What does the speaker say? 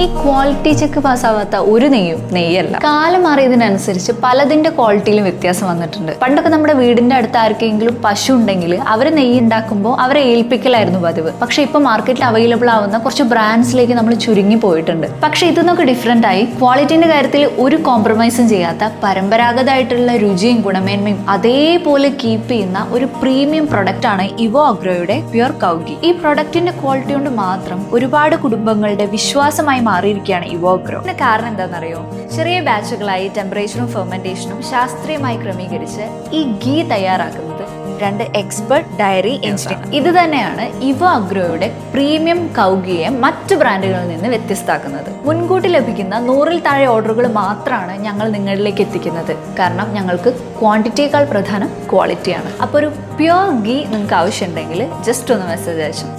ഈ quality check പാസ്സാവാത്ത ഒരു നെയ്യല്ല. കാലം മാറിയതിനനുസരിച്ച് പലതിന്റെ ക്വാളിറ്റിയിലും വ്യത്യാസം വന്നിട്ടുണ്ട്. പണ്ടൊക്കെ നമ്മുടെ വീടിന്റെ അടുത്ത് ആർക്കെങ്കിലും പശു ഉണ്ടെങ്കിൽ അവർ നെയ്യ് ഉണ്ടാക്കുമ്പോൾ അവരെ ഏൽപ്പിക്കലായിരുന്നു പതിവ്. പക്ഷെ ഇപ്പൊ മാർക്കറ്റിൽ അവൈലബിൾ ആവുന്ന കുറച്ച് ബ്രാൻഡ്സിലേക്ക് നമ്മൾ ചുരുങ്ങി പോയിട്ടുണ്ട്. പക്ഷെ ഇതൊന്നൊക്കെ ഡിഫറെന്റ് ആയി ക്വാളിറ്റിന്റെ കാര്യത്തിൽ ഒരു കോംപ്രമൈസും ചെയ്യാത്ത പരമ്പരാഗതമായിട്ടുള്ള രുചിയും ഗുണമേന്മയും അതേപോലെ കീപ്പ് ചെയ്യുന്ന ഒരു പ്രീമിയം പ്രൊഡക്റ്റ് ആണ് ഇവോ അഗ്രോയുടെ പ്യുർ കൗ ഗീ. ഈ പ്രൊഡക്റ്റിന്റെ ക്വാളിറ്റി കൊണ്ട് മാത്രം ഒരുപാട് കുടുംബങ്ങളുടെ വിശ്വാസമായി മാറിയിരിക്കുകയാണ് ഇവോ അഗ്രോ. ഇതിന് കാരണം എന്താണെന്നറിയോ? ചെറിയ ബാച്ചുകളായി ടെമ്പറേച്ചറും ഫെർമെന്റേഷനും ശാസ്ത്രീയമായി ക്രമീകരിച്ച് ഈ ഗീ തയ്യാറാക്കുന്നത് 2 എക്സ്പെർട്ട് ഡയറി എഞ്ചിനീയർ. ഇത് തന്നെയാണ് ഇവോ അഗ്രോയുടെ പ്രീമിയം കൗ ഗീയെ മറ്റു ബ്രാൻഡുകളിൽ നിന്ന് വ്യത്യസ്തമാക്കുന്നത്. മുൻകൂട്ടി ലഭിക്കുന്ന 100-ൽ താഴെ ഓർഡറുകൾ മാത്രമാണ് ഞങ്ങൾ നിങ്ങളിലേക്ക് എത്തിക്കുന്നത്. കാരണം ഞങ്ങൾക്ക് ക്വാണ്ടിറ്റിയേക്കാൾ പ്രധാനം ക്വാളിറ്റിയാണ്. അപ്പോൾ ഒരു പ്യുർ ഗീ നിങ്ങൾക്ക് ആവശ്യമുണ്ടെങ്കിൽ ജസ്റ്റ് ഒന്ന് മെസ്സേജ് അയച്ചു.